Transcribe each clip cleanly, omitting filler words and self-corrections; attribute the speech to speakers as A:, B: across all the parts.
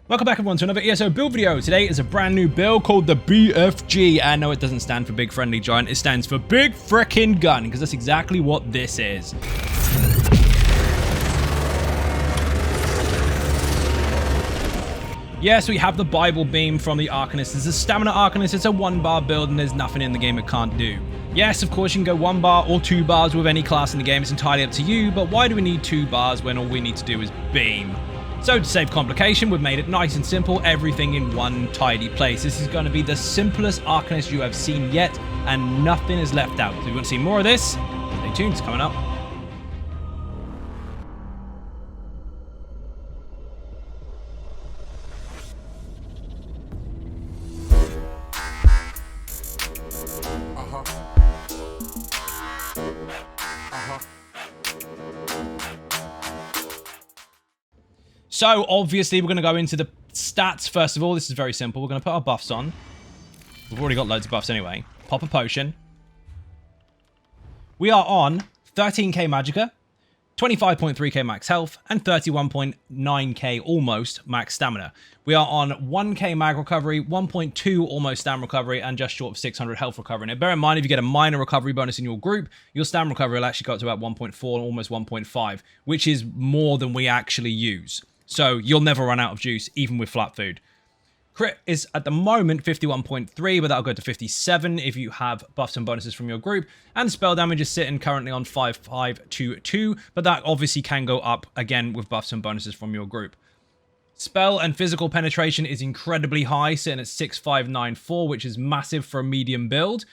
A: Welcome back everyone to another ESO build video. Today is a brand new build called the BFG, and no, it doesn't stand for Big Friendly Giant, it stands for Big Freakin Gun, because that's exactly what this is. Yes, we have the Bible Beam from the Arcanist. It's a Stamina Arcanist, it's a 1-bar build, and there's nothing in the game it can't do. Yes, of course you can go 1 bar or 2 bars with any class in the game, it's entirely up to you, but why do we need 2 bars when all we need to do is beam? So to save complication, we've made it nice and simple, everything in one tidy place. This is going to be the simplest Arcanist you have seen yet, and nothing is left out. So if you want to see more of this, stay tuned, it's coming up. So, obviously, we're going to go into the stats first of all. This is very simple. We're going to put our buffs on. We've already got loads of buffs anyway. Pop a potion. We are on 13k Magicka, 25.3k max health, and 31.9k almost max stamina. We are on 1k mag recovery, 1.2 almost stam recovery, and just short of 600 health recovery. Now, bear in mind, if you get a minor recovery bonus in your group, your stam recovery will actually go up to about 1.4, almost 1.5, which is more than we actually use. So you'll never run out of juice, even with flat food. Crit is at the moment 51.3, but that'll go to 57 if you have buffs and bonuses from your group. And spell damage is sitting currently on 5522, but that obviously can go up again with buffs and bonuses from your group. Spell and physical penetration is incredibly high, sitting at 6594, which is massive for a medium build.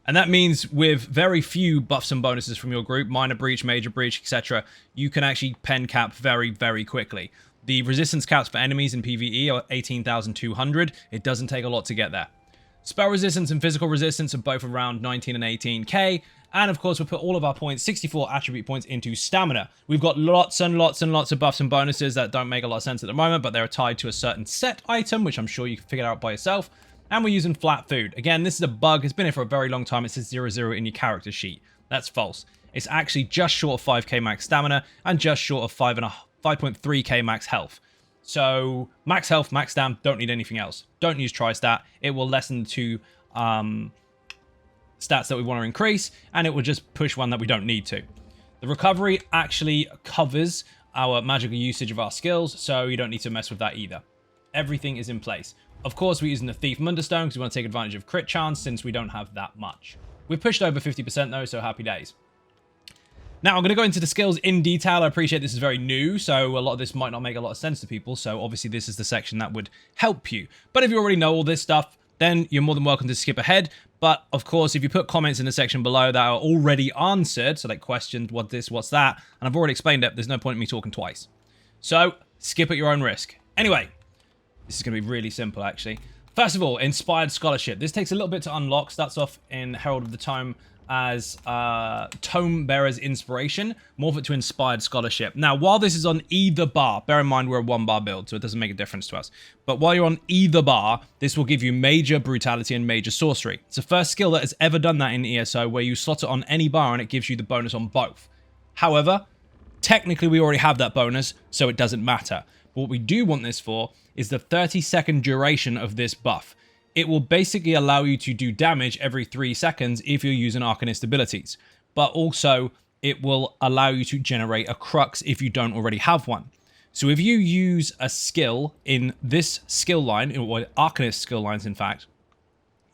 A: And that means with very few buffs and bonuses from your group, minor breach, major breach, etc., you can actually pen cap very, very quickly. The resistance caps for enemies in PvE are 18,200. It doesn't take a lot to get there. Spell resistance and physical resistance are both around 19 and 18k. And of course, we'll put all of our points, 64 attribute points, into stamina. We've got lots and lots and lots of buffs and bonuses that don't make a lot of sense at the moment, but they're tied to a certain set item, which I'm sure you can figure out by yourself. And we're using flat food. Again, this is a bug. It's been here for a very long time. It says 0-0 in your character sheet. That's false. It's actually just short of 5k max stamina and just short of 5.3k max health. So max health, max stam, don't need anything else. Don't use tri-stat. It will lessen the 2 stats that we want to increase, and it will just push one that we don't need to. The recovery actually covers our magical usage of our skills, so you don't need to mess with that either. Everything is in place. Of course, we're using the Thief Munderstone because we want to take advantage of crit chance since we don't have that much. We've pushed over 50% though, so happy days. Now, I'm going to go into the skills in detail. I appreciate this is very new, so a lot of this might not make a lot of sense to people, so obviously this is the section that would help you. But if you already know all this stuff, then you're more than welcome to skip ahead. But, of course, if you put comments in the section below that are already answered, so like questions, what's this, what's that, and I've already explained it, there's no point in me talking twice. So, skip at your own risk. Anyway, this is going to be really simple, actually. First of all, Inspired Scholarship. This takes a little bit to unlock. Starts off in Herald of the Tome as Tome Bearer's Inspiration. Morph it to Inspired Scholarship. Now, while this is on either bar, bear in mind we're a 1-bar build, so it doesn't make a difference to us. But while you're on either bar, this will give you Major Brutality and Major Sorcery. It's the first skill that has ever done that in ESO, where you slot it on any bar and it gives you the bonus on both. However, technically we already have that bonus, so it doesn't matter. But what we do want this for is the 30-second duration of this buff. It will basically allow you to do damage every 3 seconds if you're using Arcanist abilities. But also, it will allow you to generate a crux if you don't already have one. So if you use a skill in this skill line, or Arcanist skill lines in fact,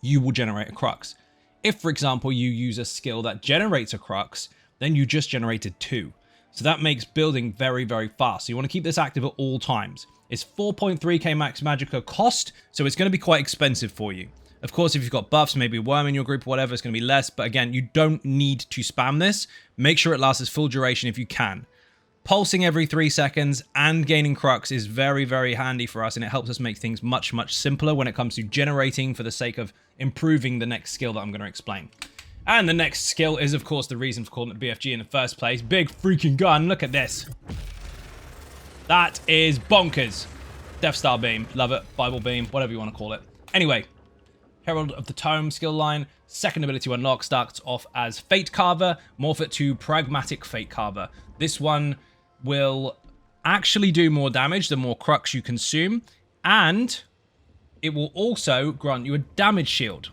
A: you will generate a crux. If, for example, you use a skill that generates a crux, then you just generated 2. So that makes building very, very fast. So you want to keep this active at all times. It's 4.3k max Magicka cost, so it's going to be quite expensive for you. Of course, if you've got buffs, maybe a worm in your group or whatever, it's going to be less. But again, you don't need to spam this. Make sure it lasts its full duration if you can. Pulsing every 3 seconds and gaining crux is very, very handy for us, and it helps us make things much, much simpler when it comes to generating for the sake of improving the next skill that I'm going to explain. And the next skill is, of course, the reason for calling it BFG in the first place. Big Freakin Gun. Look at this. That is bonkers. Death Star Beam. Love it. Bible Beam. Whatever you want to call it. Anyway. Herald of the Tome skill line. Second ability to unlock starts off as Fate Carver. Morph it to Pragmatic Fate Carver. This one will actually do more damage the more crux you consume. And it will also grant you a damage shield.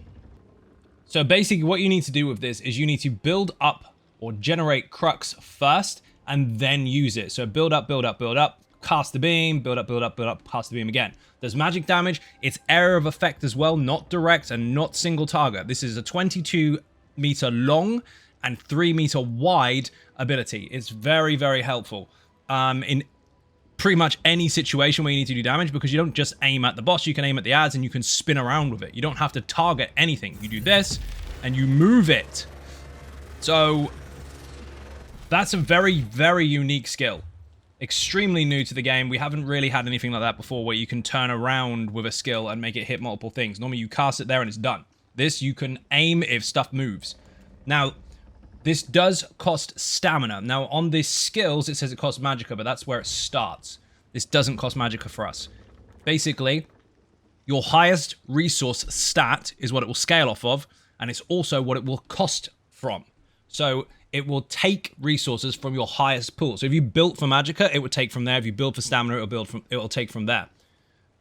A: So basically what you need to do with this is you need to build up or generate crux first and then use it. So build up, build up, build up, cast the beam, build up, build up, build up, cast the beam again. There's magic damage. It's area of effect as well, not direct and not single target. This is a 22-meter long and 3-meter wide ability. It's very, very helpful in pretty much any situation where you need to do damage, because you don't just aim at the boss, you can aim at the ads and you can spin around with it. You don't have to target anything. You do this and you move it. So that's a very, very unique skill. Extremely new to the game. We haven't really had anything like that before, where you can turn around with a skill and make it hit multiple things. Normally you cast it there and it's done. This, you can aim if stuff moves. Now, this does cost stamina. Now, on these skills, it says it costs magicka, but that's where it starts. This doesn't cost magicka for us. Basically, your highest resource stat is what it will scale off of, and it's also what it will cost from. So it will take resources from your highest pool. So if you built for magicka, it would take from there. If you build for stamina, it will take from there.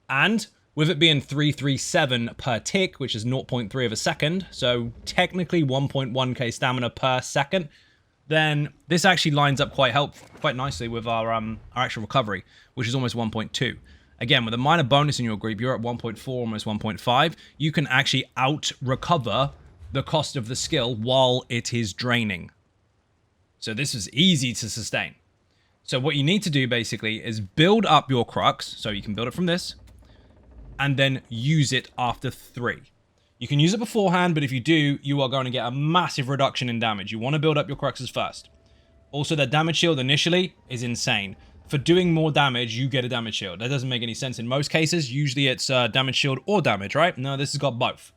A: And with it being 337 per tick, which is 0.3 of a second, so technically 1.1k stamina per second, then this actually lines up quite nicely with our actual recovery, which is almost 1.2. Again, with a minor bonus in your group, you're at 1.4, almost 1.5. You can actually out-recover the cost of the skill while it is draining. So this is easy to sustain. So what you need to do, basically, is build up your crux, so you can build it from this, and then use it after 3. You can use it beforehand, but if you do, you are going to get a massive reduction in damage. You want to build up your cruxes first. Also, the damage shield initially is insane. For doing more damage, you get a damage shield. That doesn't make any sense in most cases. Usually it's damage shield or damage, right? No, this has got both.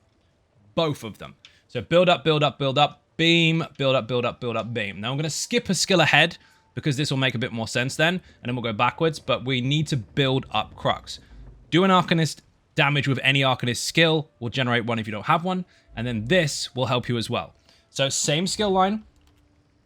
A: Both of them. So build up, build up, build up, beam, build up, build up, build up, beam. Now I'm going to skip a skill ahead because this will make a bit more sense then, and then we'll go backwards, but we need to build up crux. Do an Arcanist damage with any Arcanist skill. Will generate one if you don't have one, and then this will help you as well. So same skill line.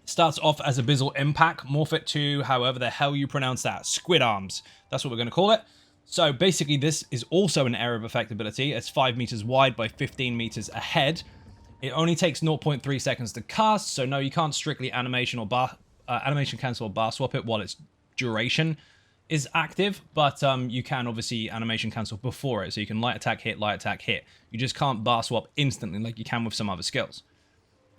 A: Starts off as Abyssal Impact. Morph it to however the hell you pronounce that. Squid Arms. That's what we're going to call it. So basically this is also an area of effect ability. It's 5 meters wide by 15 meters ahead. It only takes 0.3 seconds to cast, so no, you can't strictly animation or animation cancel or bar swap it while its duration is active, but you can obviously animation cancel before it, so you can light attack, hit, light attack, hit. You just can't bar swap instantly like you can with some other skills.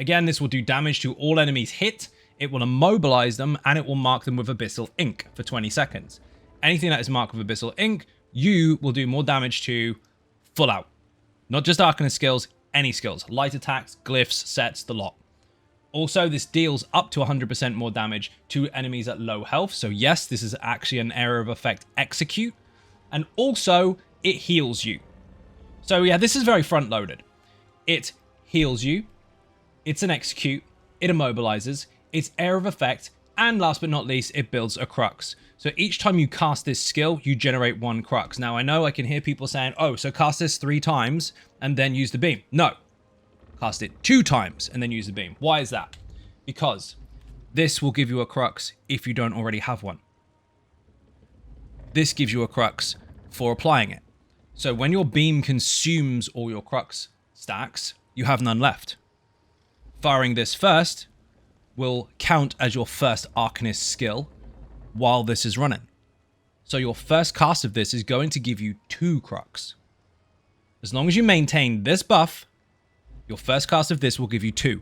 A: Again, this will do damage to all enemies hit, it will immobilize them, and it will mark them with Abyssal Ink for 20 seconds. Anything that is marked with Abyssal Ink, you will do more damage to full out. Not just Arcanist skills, any skills. Light attacks, glyphs, sets, the lot. Also, this deals up to 100% more damage to enemies at low health. So yes, this is actually an area of effect execute. And also, it heals you. So yeah, this is very front-loaded. It heals you. It's an execute. It immobilizes. It's area of effect. And last but not least, it builds a crux. So each time you cast this skill, you generate 1 crux. Now, I know I can hear people saying, oh, so cast this 3 times and then use the beam. No. Cast it 2 times and then use the beam. Why is that? Because this will give you a crux if you don't already have one. This gives you a crux for applying it. So when your beam consumes all your crux stacks, you have none left. Firing this first will count as your first Arcanist skill while this is running. So your first cast of this is going to give you 2 crux. As long as you maintain this buff, your first cast of this will give you 2.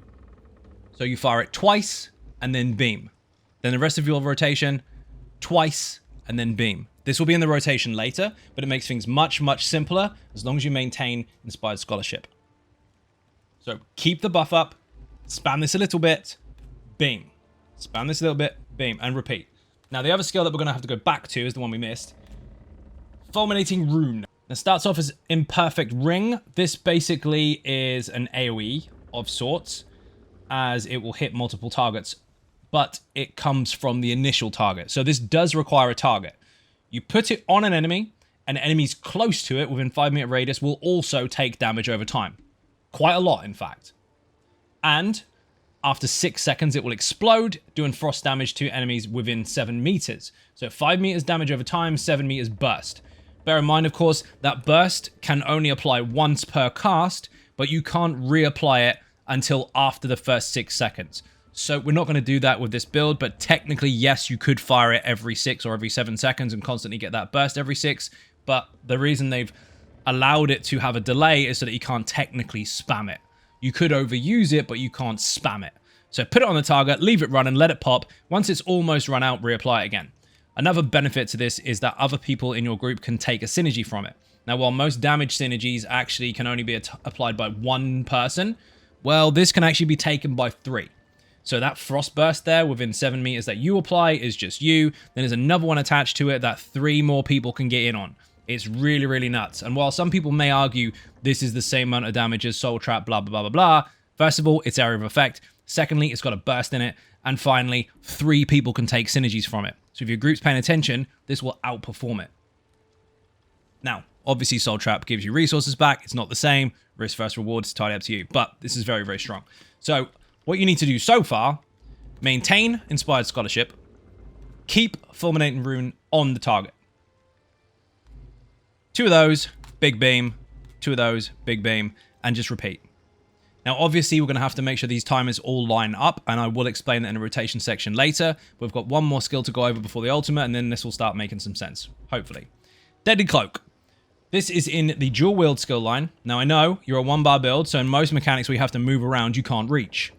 A: So you fire it twice and then beam. Then the rest of your rotation, twice and then beam. This will be in the rotation later, but it makes things much, much simpler as long as you maintain Inspired Scholarship. So keep the buff up, spam this a little bit, beam. Spam this a little bit, beam, and repeat. Now, the other skill that we're going to have to go back to is the one we missed. Fulminating Rune. It starts off as Imperfect Ring. This basically is an AoE of sorts, as it will hit multiple targets, but it comes from the initial target. So this does require a target. You put it on an enemy, and enemies close to it within 5-meter radius will also take damage over time. Quite a lot, in fact. And after 6 seconds, it will explode, doing frost damage to enemies within 7 meters. So 5 meters damage over time, 7 meters burst. Bear in mind, of course, that burst can only apply once per cast, but you can't reapply it until after the first 6 seconds. So we're not going to do that with this build, but technically, yes, you could fire it every 6 or every 7 seconds and constantly get that burst every 6. But the reason they've allowed it to have a delay is so that you can't technically spam it. You could overuse it, but you can't spam it. So put it on the target, leave it run and let it pop. Once it's almost run out, reapply it again. Another benefit to this is that other people in your group can take a synergy from it. Now, while most damage synergies actually can only be applied by one person, well, this can actually be taken by 3. So that frost burst there within 7 meters that you apply is just you. Then there's another one attached to it that 3 more people can get in on. It's really, really nuts. And while some people may argue this is the same amount of damage as Soul Trap, blah, blah, blah, blah, blah, first of all, it's area of effect. Secondly, it's got a burst in it. And finally, 3 people can take synergies from it. So if your group's paying attention, this will outperform it. Now, obviously, Soul Trap gives you resources back. It's not the same. Risk versus reward is entirely up to you. But this is very, very strong. So what you need to do so far, maintain Inspired Scholarship, keep Fulminating Rune on the target. 2 of those, big beam, 2 of those, big beam, and just repeat. Now, obviously, we're going to have to make sure these timers all line up, and I will explain that in the rotation section later. We've got one more skill to go over before the ultimate, and then this will start making some sense, hopefully. Deadly Cloak. This is in the dual wield skill line. Now, I know you're a 1-bar build, so in most mechanics we have to move around, you can't reach.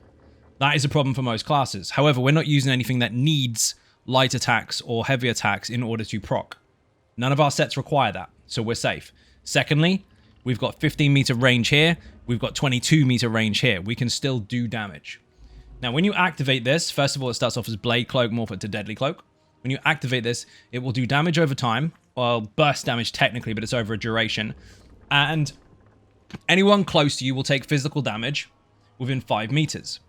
A: That is a problem for most classes. However, we're not using anything that needs light attacks or heavy attacks in order to proc. None of our sets require that, so we're safe. Secondly, we've got 15-meter range here. We've got 22-meter range here. We can still do damage. Now, when you activate this, first of all, it starts off as Blade Cloak, morph it to Deadly Cloak. When you activate this, it will do damage over time. Well, burst damage technically, but it's over a duration. And anyone close to you will take physical damage within 5 meters.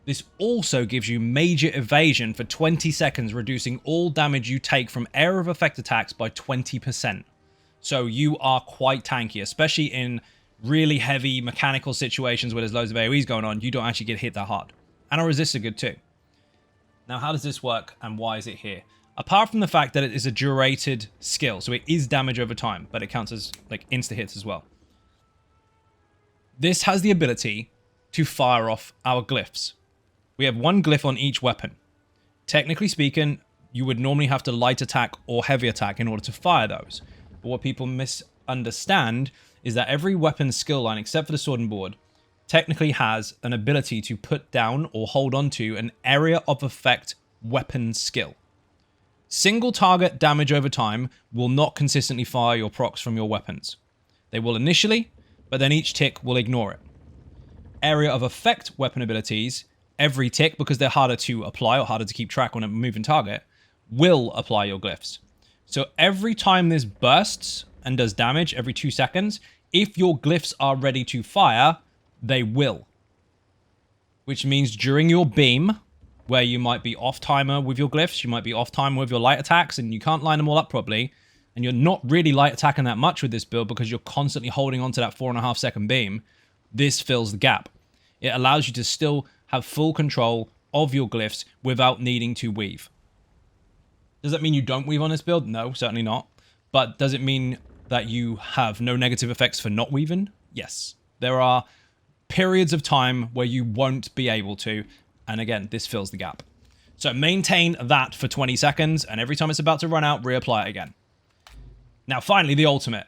A: This also gives you major evasion for 20 seconds, reducing all damage you take from area of effect attacks by 20%. So you are quite tanky, especially in really heavy mechanical situations where there's loads of AoEs going on. You don't actually get hit that hard. And our resists are good too. Now, how does this work and why is it here? Apart from the fact that it is a durated skill, so it is damage over time, but it counts as like insta hits as well. This has the ability to fire off our glyphs. We have 1 glyph on each weapon. Technically speaking, you would normally have to light attack or heavy attack in order to fire those. But what people misunderstand is that every weapon skill line, except for the sword and board, technically has an ability to put down or hold on to an area of effect weapon skill. Single target damage over time will not consistently fire your procs from your weapons. They will initially, but then each tick will ignore it. Area of effect weapon abilities, every tick, because they're harder to apply or harder to keep track on a moving target, will apply your glyphs. So every time this bursts and does damage every 2 seconds, if your glyphs are ready to fire, they will. Which means during your beam, where you might be off timer with your glyphs, you might be off timer with your light attacks, and you can't line them all up properly, and you're not really light attacking that much with this build because you're constantly holding on to that 4.5 second beam, this fills the gap. It allows you to still have full control of your glyphs without needing to weave. Does that mean you don't weave on this build? No, certainly not. But does it mean that you have no negative effects for not weaving? Yes. There are periods of time where you won't be able to, and again, this fills the gap. So maintain that for 20 seconds, and every time it's about to run out, reapply it again. Now, finally, the ultimate.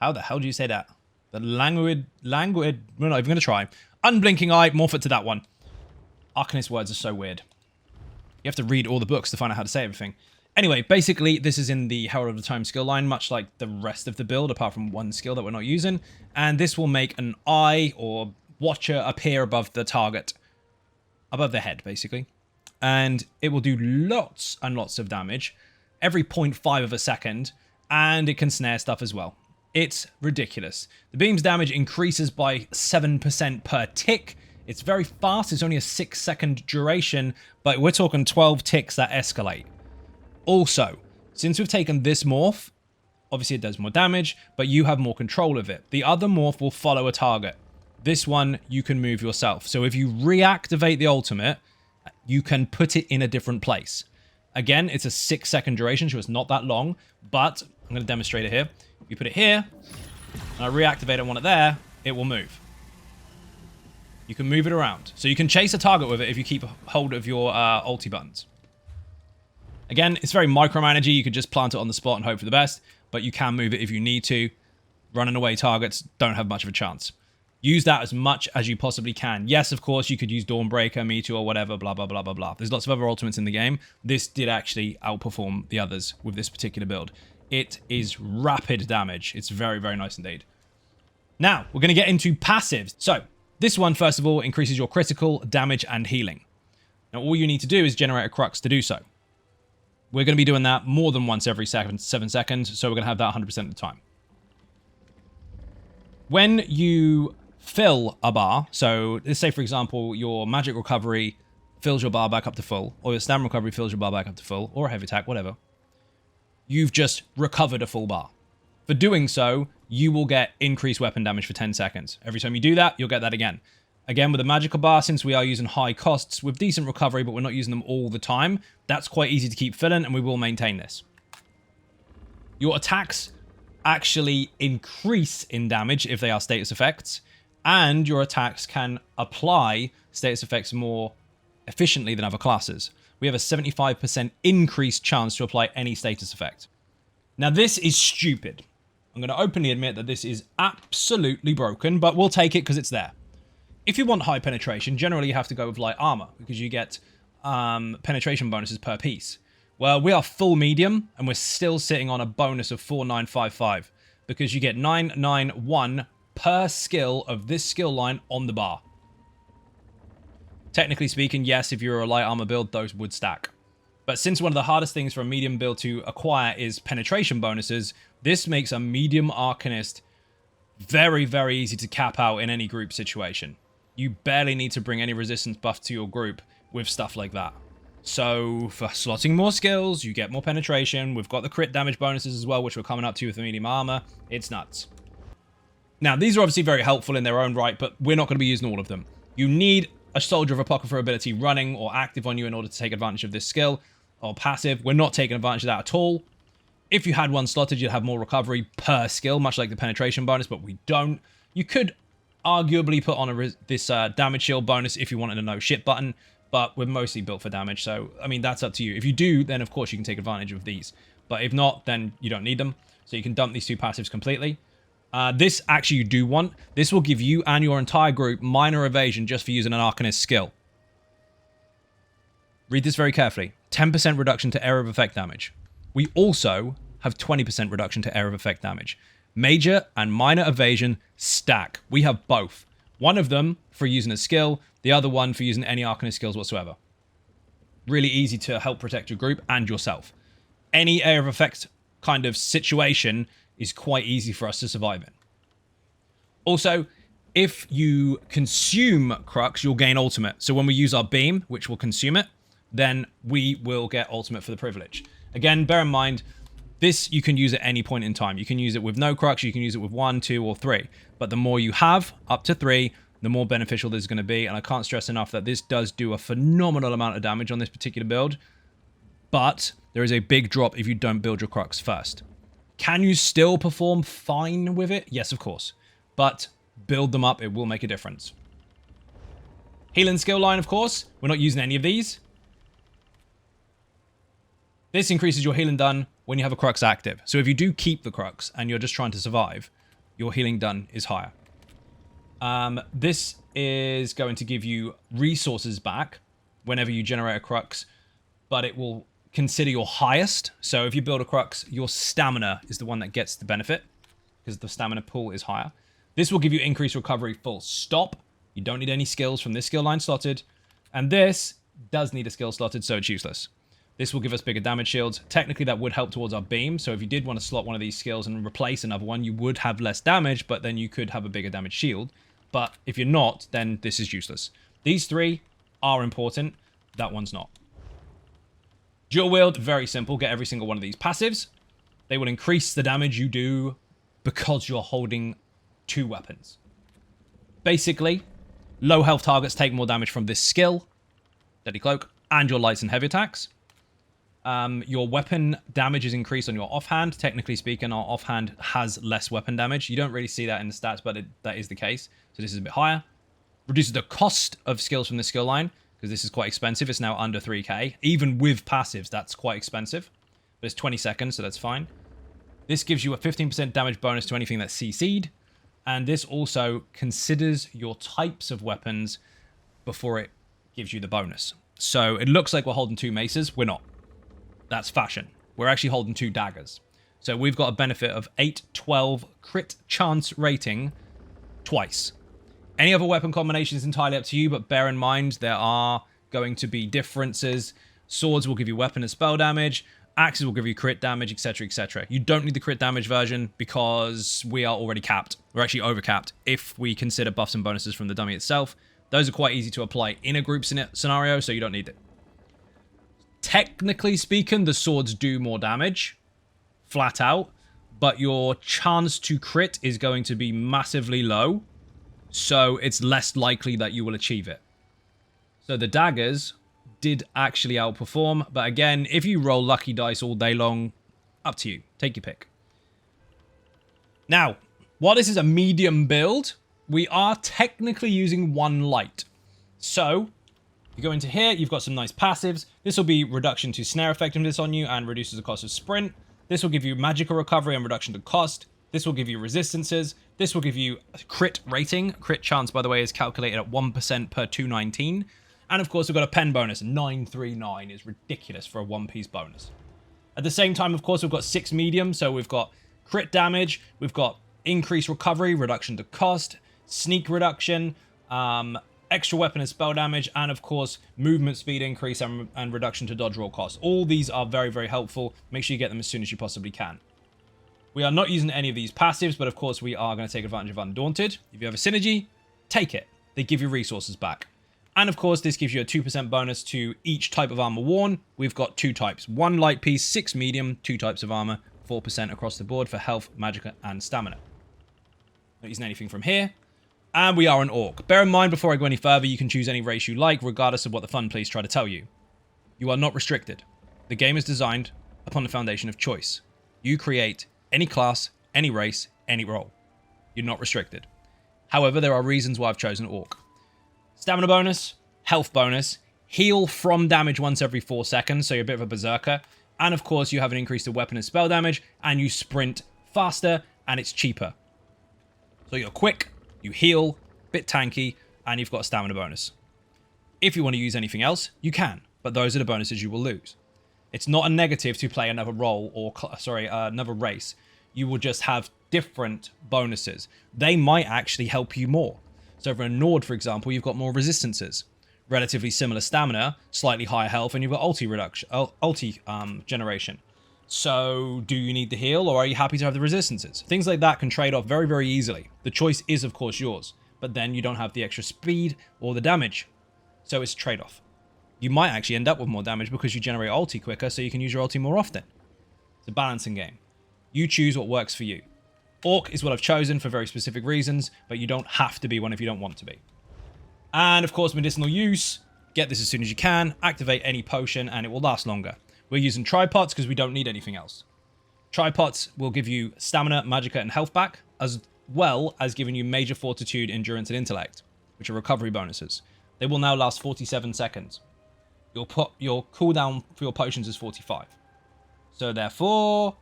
A: How the hell do you say that? The languid, we're not even going to try. Unblinking Eye, morph it to that one. Arcanist words are so weird. You have to read all the books to find out how to say everything. Anyway, basically, this is in the Herald of the Time skill line, much like the rest of the build, apart from one skill that we're not using. And this will make an eye or watcher appear above the target. Above the head, basically. And it will do lots and lots of damage every 0.5 of a second, and it can snare stuff as well. It's ridiculous. The beam's damage increases by 7% per tick. It's very fast. It's only a 6-second duration, but we're talking 12 ticks that escalate. Also, since we've taken this morph, obviously it does more damage, but you have more control of it. The other morph will follow a target. This one, you can move yourself. So if you reactivate the ultimate, you can put it in a different place. Again, it's a 6-second duration, so it's not that long, but I'm going to demonstrate it here. If you put it here, and I reactivate it and want it there, it will move. You can move it around. So you can chase a target with it if you keep hold of your ulti buttons. Again, it's very micromanagey. You could just plant it on the spot and hope for the best, but you can move it if you need to. Running away targets don't have much of a chance. Use that as much as you possibly can. Yes, of course, you could use Dawnbreaker, Meteor, whatever, blah, blah, blah, blah, blah. There's lots of other ultimates in the game. This did actually outperform the others with this particular build. It is rapid damage. It's very, very nice indeed. Now, we're going to get into passives. So, this one, first of all, increases your critical, damage, and healing. Now, all you need to do is generate a crux to do so. We're going to be doing that more than once every 7 seconds, so we're going to have that 100% of the time. When you fill a bar, so let's say, for example, your magic recovery fills your bar back up to full, or your stamina recovery fills your bar back up to full, or a heavy attack, whatever, you've just recovered a full bar. For doing so, you will get increased weapon damage for 10 seconds. Every time you do that, you'll get that again. Again, with a magical bar, since we are using high costs with decent recovery, but we're not using them all the time, that's quite easy to keep filling, and we will maintain this. Your attacks actually increase in damage if they are status effects, and your attacks can apply status effects more efficiently than other classes. We have a 75% increased chance to apply any status effect. Now, this is stupid. I'm going to openly admit that this is absolutely broken, but we'll take it because it's there. If you want high penetration, generally you have to go with light armor because you get penetration bonuses per piece. Well, we are full medium, and we're still sitting on a bonus of 4955 because you get 991 per skill of this skill line on the bar. Technically speaking, yes, if you're a light armor build, those would stack. But since one of the hardest things for a medium build to acquire is penetration bonuses, this makes a medium Arcanist very, very easy to cap out in any group situation. You barely need to bring any resistance buff to your group with stuff like that. So for slotting more skills, you get more penetration. We've got the crit damage bonuses as well, which we're coming up to with the medium armor. It's nuts. Now, these are obviously very helpful in their own right, but we're not going to be using all of them. You need a Soldier of Apocrypha ability running or active on you in order to take advantage of this skill, or passive. We're not taking advantage of that at all. If you had one slotted, you'd have more recovery per skill, much like the penetration bonus, but we don't. You could arguably put on this damage shield bonus if you wanted a no shit button, but we're mostly built for damage, so, I mean, that's up to you. If you do, then of course you can take advantage of these. But if not, then you don't need them. So you can dump these two passives completely. This actually you do want. This will give you and your entire group minor evasion just for using an Arcanist skill. Read this very carefully. 10% reduction to area of effect damage. We also have 20% reduction to area of effect damage. Major and minor evasion stack. We have both. One of them for using a skill, the other one for using any Arcanist skills whatsoever. Really easy to help protect your group and yourself. Any area of effect kind of situation is quite easy for us to survive in. Also, if you consume Crux, you'll gain ultimate. So when we use our beam, which will consume it, then we will get ultimate for the privilege. Again, bear in mind, this you can use at any point in time. You can use it with no Crux, you can use it with 1, 2, or 3. But the more you have, up to 3, the more beneficial this is going to be. And I can't stress enough that this does do a phenomenal amount of damage on this particular build. But there is a big drop if you don't build your Crux first. Can you still perform fine with it? Yes, of course. But build them up, it will make a difference. Healing skill line, of course. We're not using any of these. This increases your healing done when you have a Crux active. So if you do keep the Crux and you're just trying to survive, your healing done is higher. This is going to give you resources back whenever you generate a Crux, but it will consider your highest. So if you build a Crux, your stamina is the one that gets the benefit because the stamina pool is higher. This will give you increased recovery full stop. You don't need any skills from this skill line slotted. And this does need a skill slotted, so it's useless. This will give us bigger damage shields. Technically, that would help towards our beam. So if you did want to slot one of these skills and replace another one, you would have less damage, but then you could have a bigger damage shield. But if you're not, then this is useless. These three are important. That one's not. Dual wield, very simple. Get every single one of these passives. They will increase the damage you do because you're holding two weapons. Basically, low health targets take more damage from this skill, Deadly Cloak, and your lights and heavy attacks. Your weapon damage is increased on your offhand. Technically speaking, our offhand has less weapon damage. You don't really see that in the stats, but that is the case. So this is a bit higher. Reduces the cost of skills from the skill line, because this is quite expensive. It's now under 3k. Even with passives, that's quite expensive. But it's 20 seconds, so that's fine. This gives you a 15% damage bonus to anything that's CC'd. And this also considers your types of weapons before it gives you the bonus. So it looks like we're holding 2 maces. We're not. That's fashion. We're actually holding 2 daggers. So we've got a benefit of 8-12 crit chance rating twice. Any other weapon combination is entirely up to you, but bear in mind there are going to be differences. Swords will give you weapon and spell damage. Axes will give you crit damage, etc., etc. You don't need the crit damage version because we are already capped. We're actually over-capped if we consider buffs and bonuses from the dummy itself. Those are quite easy to apply in a group scenario, so you don't need it. Technically speaking, the swords do more damage, flat out, but your chance to crit is going to be massively low. So it's less likely that you will achieve it. So the daggers did actually outperform. But again, if you roll lucky dice all day long, up to you. Take your pick. Now, while this is a medium build, we are technically using 1 light. So you go into here, you've got some nice passives. This will be reduction to snare effectiveness on you and reduces the cost of sprint. This will give you magical recovery and reduction to cost. This will give you resistances. This will give you a crit rating. Crit chance, by the way, is calculated at 1% per 219. And of course, we've got a pen bonus. 939 is ridiculous for a 1-piece bonus. At the same time, of course, we've got 6 medium. So we've got crit damage. We've got increased recovery, reduction to cost, sneak reduction, extra weapon and spell damage, and of course, movement speed increase and reduction to dodge roll cost. All these are very, very helpful. Make sure you get them as soon as you possibly can. We are not using any of these passives, but of course we are going to take advantage of Undaunted. If you have a synergy, take it. They give you resources back. And of course, this gives you a 2% bonus to each type of armor worn. We've got 2 types. 1 light piece, 6 medium, 2 types of armor, 4% across the board for health, magicka, and stamina. Not using anything from here. And we are an orc. Bear in mind, before I go any further, you can choose any race you like, regardless of what the fun police try to tell you. You are not restricted. The game is designed upon the foundation of choice. You create any class, any race, any role. You're not restricted. However, there are reasons why I've chosen orc. Stamina bonus, health bonus, heal from damage once every 4 seconds, so you're a bit of a berserker. And of course, you have an increase to weapon and spell damage, and you sprint faster, and it's cheaper. So you're quick, you heal, bit tanky, and you've got a stamina bonus. If you want to use anything else, you can, but those are the bonuses you will lose. It's not a negative to play another role or, another race. You will just have different bonuses. They might actually help you more. So for a Nord, for example, you've got more resistances. Relatively similar stamina, slightly higher health, and you've got ulti generation. So do you need the heal, or are you happy to have the resistances? Things like that can trade off very, very easily. The choice is, of course, yours. But then you don't have the extra speed or the damage. So it's a trade-off. You might actually end up with more damage because you generate ulti quicker, so you can use your ulti more often. It's a balancing game. You choose what works for you. Orc is what I've chosen for very specific reasons, but you don't have to be one if you don't want to be. And of course, medicinal use. Get this as soon as you can. Activate any potion, and it will last longer. We're using tripods because we don't need anything else. Tripods will give you stamina, magicka, and health back, as well as giving you major fortitude, endurance, and intellect, which are recovery bonuses. They will now last 47 seconds. Your cooldown for your potions is 45. So therefore,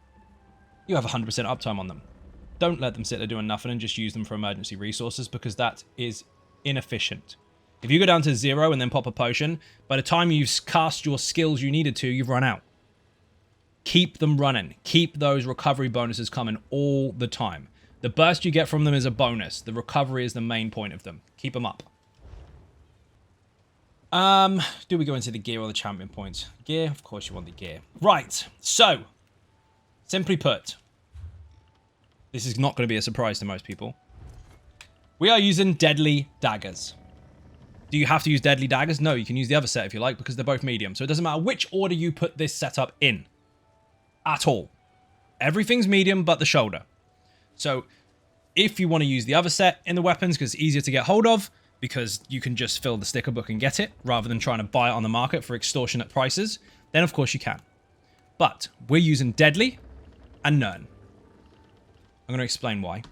A: you have 100% uptime on them. Don't let them sit there doing nothing and just use them for emergency resources, because that is inefficient. If you go down to 0 and then pop a potion, by the time you've cast your skills you needed to, you've run out. Keep them running. Keep those recovery bonuses coming all the time. The burst you get from them is a bonus. The recovery is the main point of them. Keep them up. Do we go into the gear or the champion points? Gear? Of course you want the gear. Right. So, simply put, this is not going to be a surprise to most people. We are using deadly daggers. Do you have to use deadly daggers? No, you can use the other set if you like, because they're both medium. So it doesn't matter which order you put this setup in. At all. Everything's medium but the shoulder. So if you want to use the other set in the weapons, because it's easier to get hold of, because you can just fill the sticker book and get it, rather than trying to buy it on the market for extortionate prices, then of course you can. But we're using Deadly and Nern. I'm going to explain why.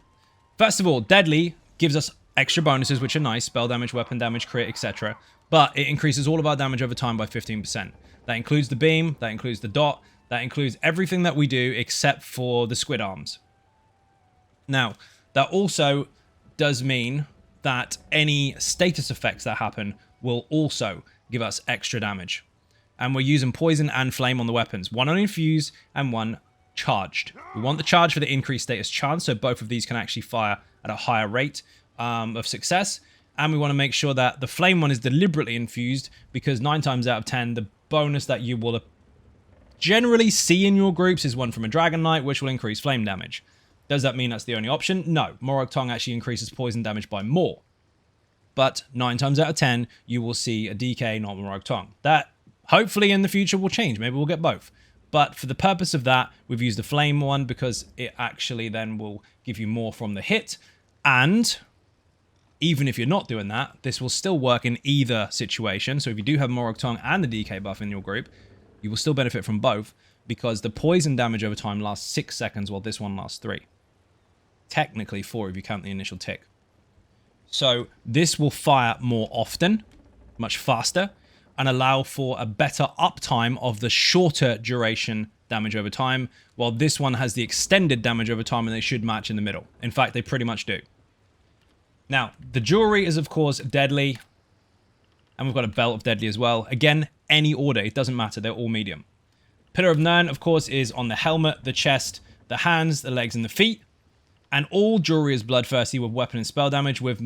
A: First of all, Deadly gives us extra bonuses, which are nice. Spell damage, weapon damage, crit, etc. But it increases all of our damage over time by 15%. That includes the beam, that includes the dot, that includes everything that we do except for the squid arms. Now, that also does mean that any status effects that happen will also give us extra damage. And we're using poison and flame on the weapons. One on infuse and one charged. We want the charge for the increased status chance, so both of these can actually fire at a higher rate of success. And we want to make sure that the flame one is deliberately infused, because 9 times out of 10, the bonus that you will generally see in your groups is one from a Dragon Knight, which will increase flame damage. Does that mean that's the only option? No. Morag Tongue actually increases poison damage by more. But 9 times out of 10, you will see a DK, not Morag Tongue. That, hopefully, in the future will change. Maybe we'll get both. But for the purpose of that, we've used the flame one because it actually then will give you more from the hit. And even if you're not doing that, this will still work in either situation. So if you do have Morag Tongue and the DK buff in your group, you will still benefit from both, because the poison damage over time lasts 6 seconds while this one lasts 3. Technically 4 if you count the initial tick. So this will fire more often, much faster, and allow for a better uptime of the shorter duration damage over time, while this one has the extended damage over time, and they should match in the middle. In fact, they pretty much do. Now, the jewelry is, of course, Deadly, and we've got a belt of Deadly as well. Again, any order, it doesn't matter, they're all medium. Pillar of Nern, of course, is on the helmet, the chest, the hands, the legs, and the feet. And all jewelry is bloodthirsty with weapon and spell damage with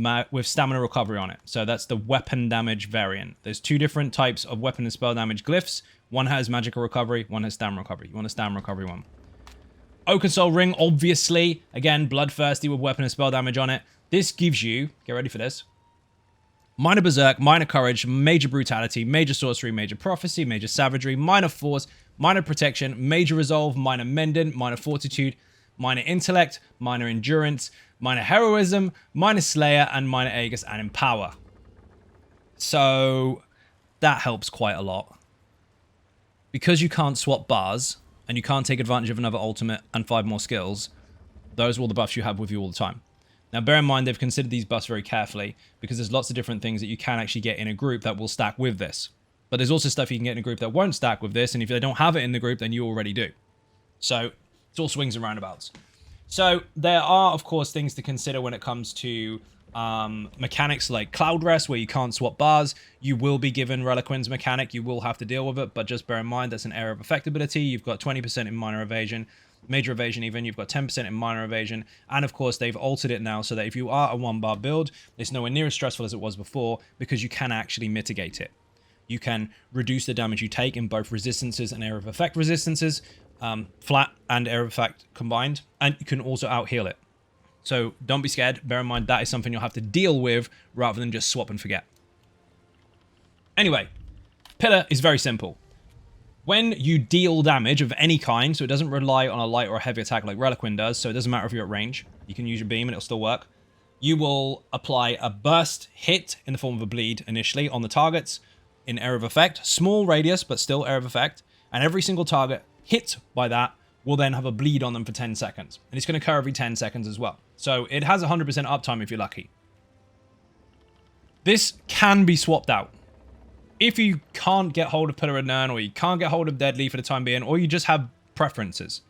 A: stamina recovery on it. So that's the weapon damage variant. There's 2 different types of weapon and spell damage glyphs. One has magical recovery, one has stamina recovery. You want a stamina recovery one. Oaken Soul Ring, obviously, again, bloodthirsty with weapon and spell damage on it. This gives you, get ready for this, minor berserk, minor courage, major brutality, major sorcery, major prophecy, major savagery, minor force, minor protection, major resolve, minor mendant, minor fortitude, minor intellect, minor endurance, minor heroism, minor slayer, and minor aegis and empower. So that helps quite a lot. Because you can't swap bars, and you can't take advantage of another ultimate and 5 more skills, those are all the buffs you have with you all the time. Now bear in mind, they've considered these buffs very carefully, because there's lots of different things that you can actually get in a group that will stack with this. But there's also stuff you can get in a group that won't stack with this, and if they don't have it in the group, then you already do. So it's all swings and roundabouts. So there are, of course, things to consider when it comes to mechanics like Cloud Rest, where you can't swap bars. You will be given Reliquin's mechanic. You will have to deal with it, but just bear in mind that's an area of effect ability. You've got 20% in minor evasion, major evasion even. You've got 10% in minor evasion. And of course, they've altered it now so that if you are a 1-bar build, it's nowhere near as stressful as it was before, because you can actually mitigate it. You can reduce the damage you take in both resistances and area of effect resistances, flat and area of effect combined, and you can also out-heal it. So don't be scared. Bear in mind that is something you'll have to deal with rather than just swap and forget. Anyway, Pillar is very simple. When you deal damage of any kind, so it doesn't rely on a light or a heavy attack like Reliquin does, so it doesn't matter if you're at range, you can use your beam and it'll still work. You will apply a burst hit in the form of a bleed initially on the targets in area of effect, small radius but still area of effect, and every single target hit by that will then have a bleed on them for 10 seconds. And it's going to occur every 10 seconds as well. So it has 100% uptime if you're lucky. This can be swapped out. If you can't get hold of Pillar of Nern, or you can't get hold of Deadly for the time being, or you just have preferences,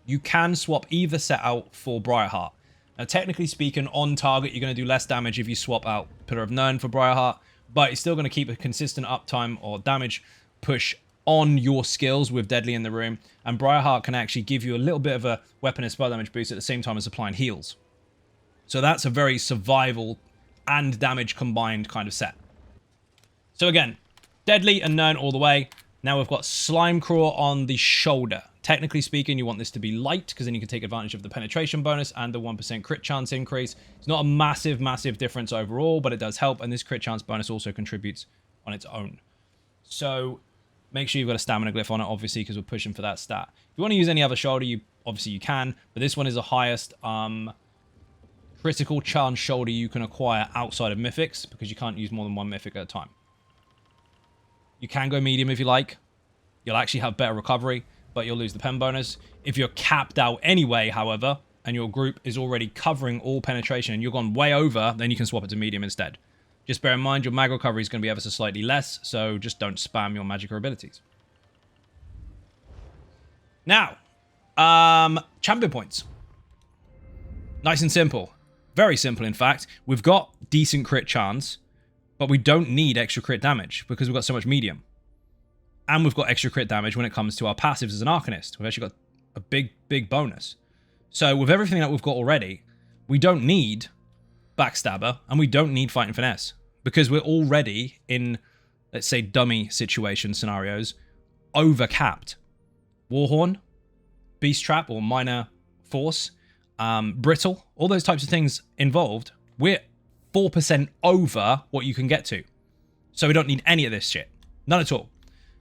A: you can swap either set out for Briarheart. Now, technically speaking, on target, you're going to do less damage if you swap out Pillar of Nern for Briarheart, but it's still going to keep a consistent uptime or damage push on your skills with Deadly in the room, and Briarheart can actually give you a little bit of a weapon and spell damage boost at the same time as applying heals. So that's a very survival and damage combined kind of set. So again, Deadly and Nern all the way. Now we've got Slime Craw on the shoulder. Technically speaking, you want this to be light, because then you can take advantage of the penetration bonus and the 1% crit chance increase. It's not a massive, massive difference overall, but it does help, and this crit chance bonus also contributes on its own. So make sure you've got a stamina glyph on it, obviously, because we're pushing for that stat. If you want to use any other shoulder, obviously you can, but this one is the highest critical chance shoulder you can acquire outside of mythics, because you can't use more than 1 mythic at a time. You can go medium if you like. You'll actually have better recovery, but you'll lose the pen bonus. If you're capped out anyway, however, and your group is already covering all penetration and you're gone way over, then you can swap it to medium instead. Just bear in mind your mag recovery is going to be ever so slightly less, so just don't spam your magic or abilities. Now, champion points. Nice and simple. Very simple, in fact. We've got decent crit chance, but we don't need extra crit damage because we've got so much medium. And we've got extra crit damage when it comes to our passives as an Arcanist. We've actually got a big, big bonus. So with everything that we've got already, we don't need Backstabber and we don't need Fight and Finesse because we're already in, let's say, dummy situation scenarios, over-capped. Warhorn, Beast Trap or Minor Force, Brittle, all those types of things involved, we're 4% over what you can get to. So we don't need any of this shit. None at all.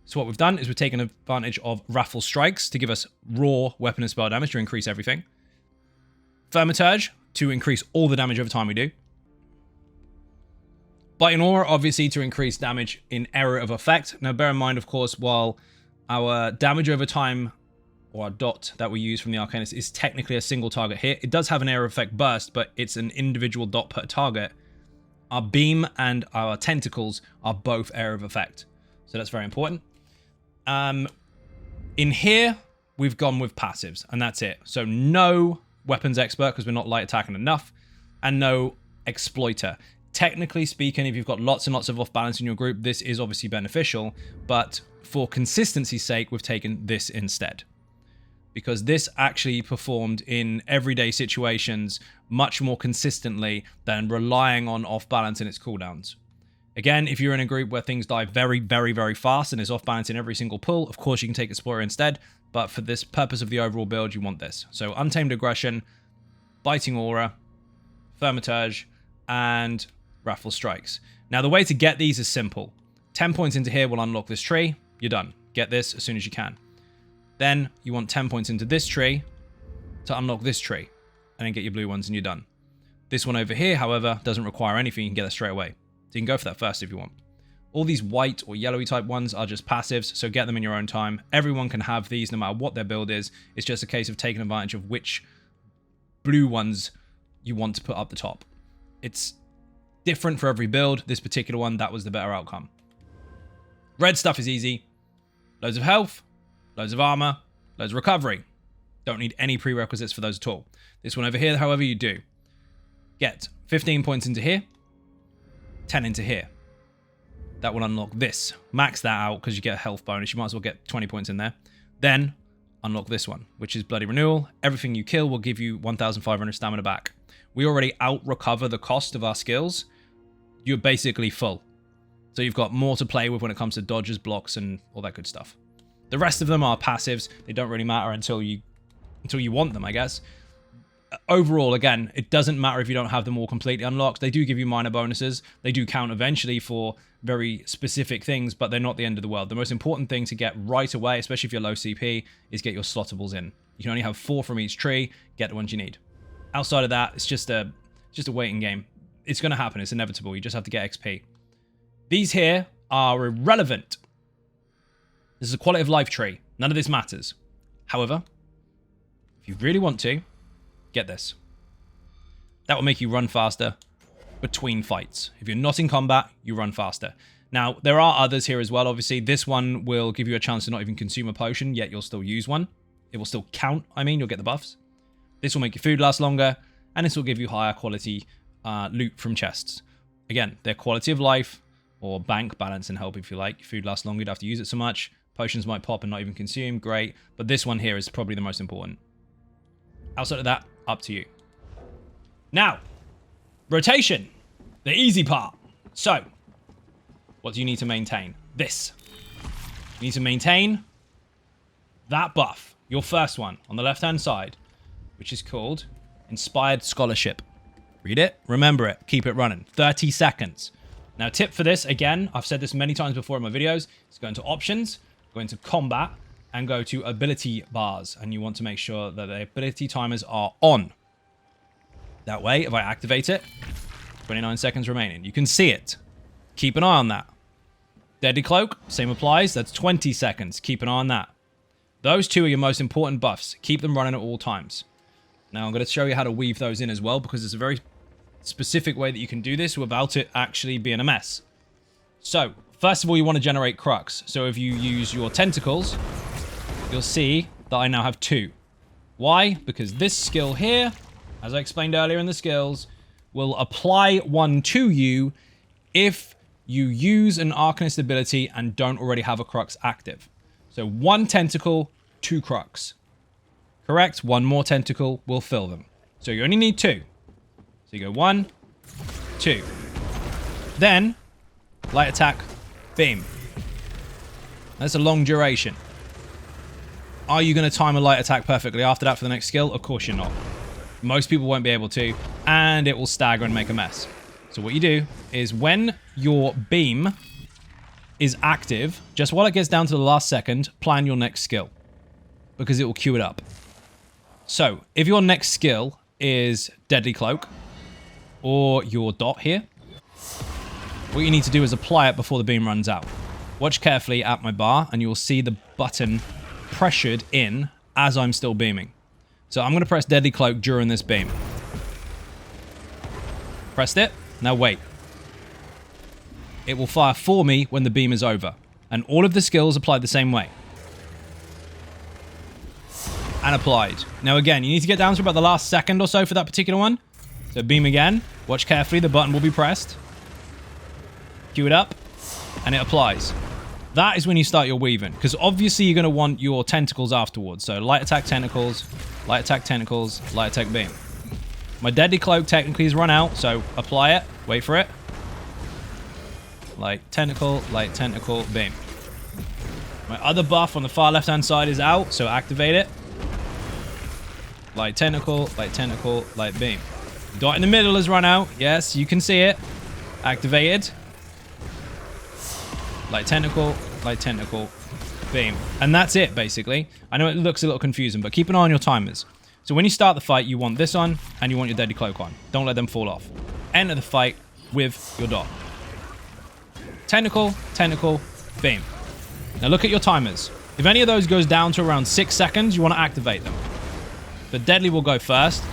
A: So what we've done is we've taken advantage of Raffle Strikes to give us raw weapon and spell damage to increase everything. Thaumaturge to increase all the damage over time we do. Biting Aura, obviously, to increase damage in area of effect. Now, bear in mind, of course, while our damage over time, or our dot that we use from the Arcanist, is technically a single target hit, it does have an area of effect burst, but it's an individual dot per target. Our beam and our tentacles are both area of effect. So that's very important. In here, we've gone with passives, and that's it. So no weapons expert, because we're not light attacking enough, and no exploiter. Technically speaking, if you've got lots and lots of off balance in your group, this is obviously beneficial, but for consistency's sake, we've taken this instead. Because this actually performed in everyday situations much more consistently than relying on off balance in its cooldowns. Again, if you're in a group where things die very, very, very fast and is off balance in every single pull, of course you can take Explorer instead, but for this purpose of the overall build, you want this. So Untamed Aggression, Biting Aura, Thaumaturge, and Raffle Strikes. Now the way to get these is simple. 10 points into here will unlock this tree, you're done. Get this as soon as you can. Then you want 10 points into this tree to unlock this tree, and then get your blue ones and you're done. This one over here, however, doesn't require anything, you can get that straight away. So you can go for that first if you want. All these white or yellowy type ones are just passives, so get them in your own time. Everyone can have these no matter what their build is. It's just a case of taking advantage of which blue ones you want to put up the top. It's different for every build. This particular one, that was the better outcome. Red stuff is easy. Loads of health, loads of armor, loads of recovery. Don't need any prerequisites for those at all. This one over here, however, you do. Get 15 points into here, 10 into here. That will unlock this. Max that out because you get a health bonus. You might as well get 20 points in there. Then unlock this one, which is Bloody Renewal. Everything you kill will give you 1,500 stamina back. We already out-recover the cost of our skills. You're basically full. So you've got more to play with when it comes to dodges, blocks, and all that good stuff. The rest of them are passives. They don't really matter until you want them, I guess. Overall, again, it doesn't matter if you don't have them all completely unlocked. They do give you minor bonuses. They do count eventually for very specific things, but they're not the end of the world. The most important thing to get right away, especially if you're low CP, is get your slottables in. You can only have 4 from each tree. Get the ones you need. Outside of that, it's just a waiting game. It's going to happen. It's inevitable. You just have to get XP. These here are irrelevant. This is a quality of life tree. None of this matters. However, if you really want to, get this. That will make you run faster between fights. If you're not in combat, you run faster. Now, there are others here as well, obviously. This one will give you a chance to not even consume a potion, yet you'll still use one. It will still count, you'll get the buffs. This will make your food last longer, and this will give you higher quality loot from chests. Again, their quality of life, or bank balance and help if you like. Your food lasts longer, you don't have to use it so much. Potions might pop and not even consume, great. But this one here is probably the most important. Outside of that, up to you. Now, rotation. The easy part. So, what do you need to maintain? This. You need to maintain that buff. Your first one on the left-hand side, which is called Inspired Scholarship. Read it, remember it, keep it running. 30 seconds. Now, tip for this, again, I've said this many times before in my videos, is go into options, go into combat, and go to ability bars. And you want to make sure that the ability timers are on. That way, if I activate it, 29 seconds remaining. You can see it. Keep an eye on that. Deadly Cloak, same applies. That's 20 seconds. Keep an eye on that. Those two are your most important buffs. Keep them running at all times. Now I'm going to show you how to weave those in as well, because it's a very specific way that you can do this without it actually being a mess. So, first of all, you want to generate crux. So if you use your tentacles, you'll see that I now have 2. Why? Because this skill here, as I explained earlier in the skills, will apply 1 to you if you use an Arcanist ability and don't already have a crux active. So 1 tentacle, 2 crux. Correct? 1 more tentacle will fill them. So you only need 2. So you go 1, 2. Then, light attack, beam. That's a long duration. Are you going to time a light attack perfectly after that for the next skill? Of course you're not. Most people won't be able to, and it will stagger and make a mess. So what you do is when your beam is active, just while it gets down to the last second, plan your next skill, because it will queue it up. So if your next skill is Deadly Cloak, or your dot here, what you need to do is apply it before the beam runs out. Watch carefully at my bar, and you will see the button pressured in as I'm still beaming. So I'm going to press Deadly Cloak during this beam. Pressed it. Now wait. It will fire for me when the beam is over. And all of the skills apply the same way. And applied. Now again, you need to get down to about the last second or so for that particular one. So beam again. Watch carefully. The button will be pressed. Cue it up. And it applies. That is when you start your weaving. Because obviously you're going to want your tentacles afterwards. So light attack tentacles, light attack tentacles, light attack beam. My Deadly Cloak technically is run out. So apply it. Wait for it. Light tentacle, beam. My other buff on the far left hand side is out. So activate it. Light tentacle, light beam. The dot in the middle has run out. Yes, you can see it. Activated. Light tentacle, beam. And that's it, basically. I know it looks a little confusing, but keep an eye on your timers. So when you start the fight, you want this on, and you want your Deadly Cloak on. Don't let them fall off. Enter the fight with your dot. Tentacle, beam. Now look at your timers. If any of those goes down to around 6 seconds, you want to activate them. The Deadly will go first.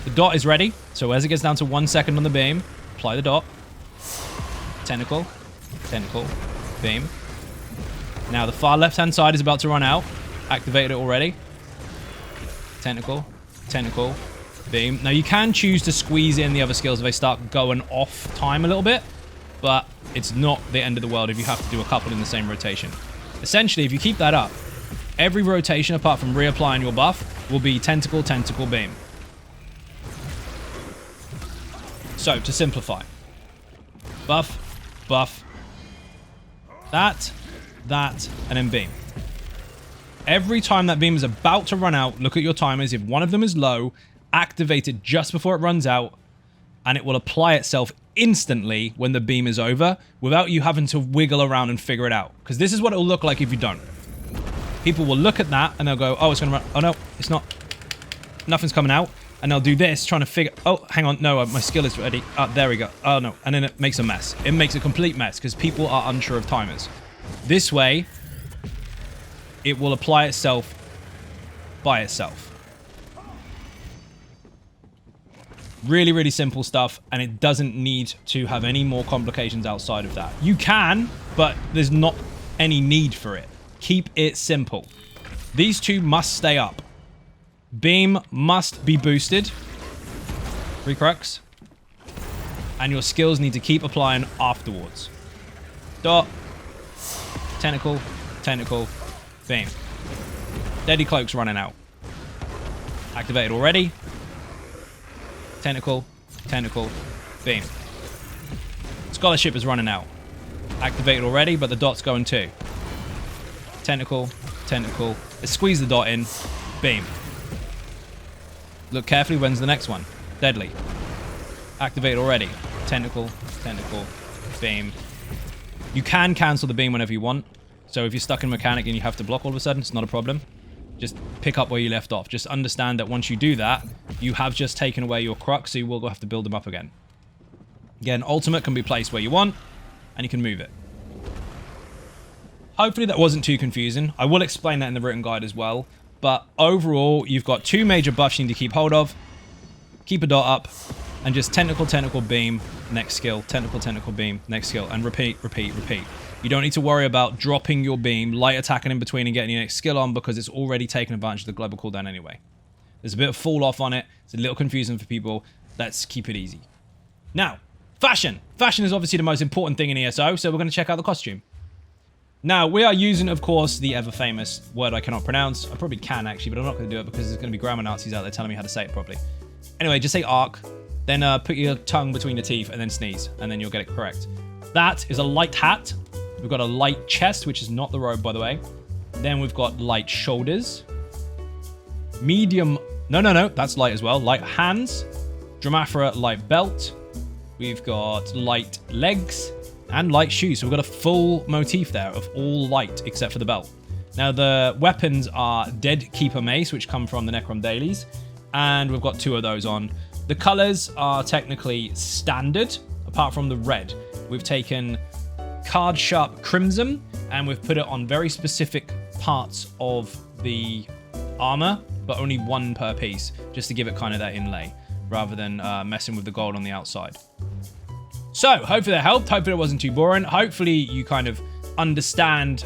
A: The dot is ready. So as it gets down to 1 second on the beam, apply the dot. Tentacle, beam. Now the far left-hand side is about to run out. Activated it already. Tentacle, beam. Now you can choose to squeeze in the other skills if they start going off time a little bit, but it's not the end of the world if you have to do a couple in the same rotation. Essentially, if you keep that up, every rotation apart from reapplying your buff will be tentacle, beam. So, to simplify. Buff, that, and then beam. Every time that beam is about to run out, look at your timers. If one of them is low, activate it just before it runs out, and it will apply itself instantly when the beam is over without you having to wiggle around and figure it out. Because this is what it will look like if you don't. People will look at that and they'll go, oh, it's going to run. Oh, no, it's not. Nothing's coming out. And they'll do this, trying to figure... Oh, hang on. No, my skill is ready. There we go. Oh, no. And then it makes a mess. It makes a complete mess because people are unsure of timers. This way, it will apply itself by itself. Really, really simple stuff, and it doesn't need to have any more complications outside of that. You can, but there's not any need for it. Keep it simple. These two must stay up. Beam must be boosted. 3 crux. And your skills need to keep applying afterwards. Dot. Tentacle, beam. Deadly Cloak's running out. Activated already. Tentacle, beam. Scholarship is running out. Activated already, but the dot's going too. Tentacle. Let's squeeze the dot in. Beam. Look carefully, when's the next one? Deadly. Activate already. Tentacle, beam. You can cancel the beam whenever you want. So if you're stuck in mechanic and you have to block all of a sudden, it's not a problem. Just pick up where you left off. Just understand that once you do that, you have just taken away your crux, so you will have to build them up again. Again, ultimate can be placed where you want, and you can move it. Hopefully that wasn't too confusing. I will explain that in the written guide as well. But overall, you've got 2 major buffs you need to keep hold of. Keep a dot up, and just tentacle beam, next skill, tentacle beam, next skill, and repeat. You don't need to worry about dropping your beam, light attacking in between and getting your next skill on, because it's already taken advantage of the global cooldown anyway. There's a bit of fall off on it. It's a little confusing for people. Let's keep it easy. Now, fashion. Fashion is obviously the most important thing in ESO, so we're going to check out the costume. Now, we are using, of course, the ever-famous word I cannot pronounce. I probably can, actually, but I'm not going to do it because there's going to be grammar Nazis out there telling me how to say it properly. Anyway, just say arc, then put your tongue between your teeth, and then sneeze, and then you'll get it correct. That is a light hat. We've got a light chest, which is not the robe, by the way. Then we've got light shoulders. Medium... No, that's light as well. Light hands. Dramaphora light belt. We've got light legs and light shoes. So we've got a full motif there of all light except for the belt. Now, the weapons are Dead Keeper Mace, which come from the Necrom Dailies. And we've got 2 of those on. The colors are technically standard, apart from the red. We've taken Card Sharp Crimson, and we've put it on very specific parts of the armor, but only 1 per piece, just to give it kind of that inlay, rather than messing with the gold on the outside. So, hopefully that helped. Hopefully it wasn't too boring. Hopefully you kind of understand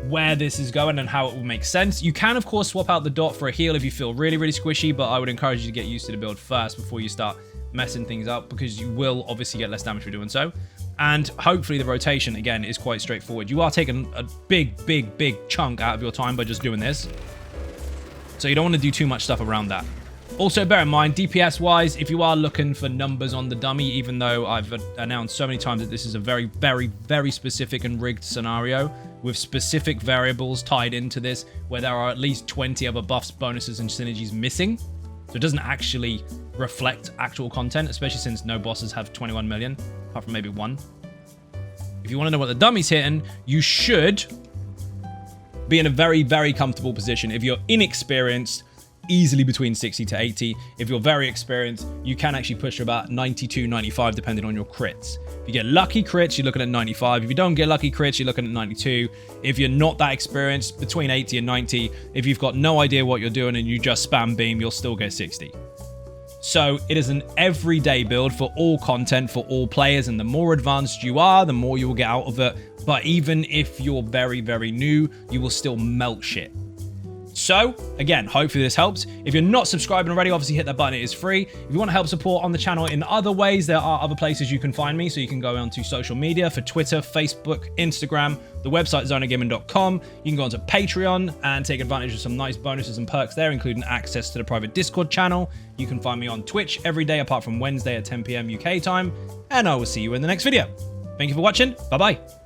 A: where this is going and how it will make sense. You can, of course, swap out the dot for a heal if you feel really, really squishy, but I would encourage you to get used to the build first before you start messing things up, because you will obviously get less damage for doing so. And hopefully the rotation, again, is quite straightforward. You are taking a big chunk out of your time by just doing this. So you don't want to do too much stuff around that. Also, bear in mind, DPS-wise, if you are looking for numbers on the dummy, even though I've announced so many times that this is a very specific and rigged scenario with specific variables tied into this, where there are at least 20 other buffs, bonuses, and synergies missing. So it doesn't actually reflect actual content, especially since no bosses have 21 million, apart from maybe 1. If you want to know what the dummy's hitting, you should be in a very comfortable position. If you're inexperienced, easily between 60 to 80. If you're very experienced, you can actually push about 92, 95, depending on your crits. If you get lucky crits, you're looking at 95. If you don't get lucky crits, you're looking at 92. If you're not that experienced, between 80 and 90. If you've got no idea what you're doing and you just spam beam, you'll still get 60. So it is an everyday build for all content, for all players, and the more advanced you are, the more you will get out of it. But even if you're very new, you will still melt shit. So, again, hopefully this helps. If you're not subscribing already, obviously hit that button. It is free. If you want to help support on the channel in other ways, there are other places you can find me. So you can go onto social media for Twitter, Facebook, Instagram. The website is xynodegaming.com. You can go onto Patreon and take advantage of some nice bonuses and perks there, including access to the private Discord channel. You can find me on Twitch every day, apart from Wednesday at 10 PM UK time. And I will see you in the next video. Thank you for watching. Bye-bye.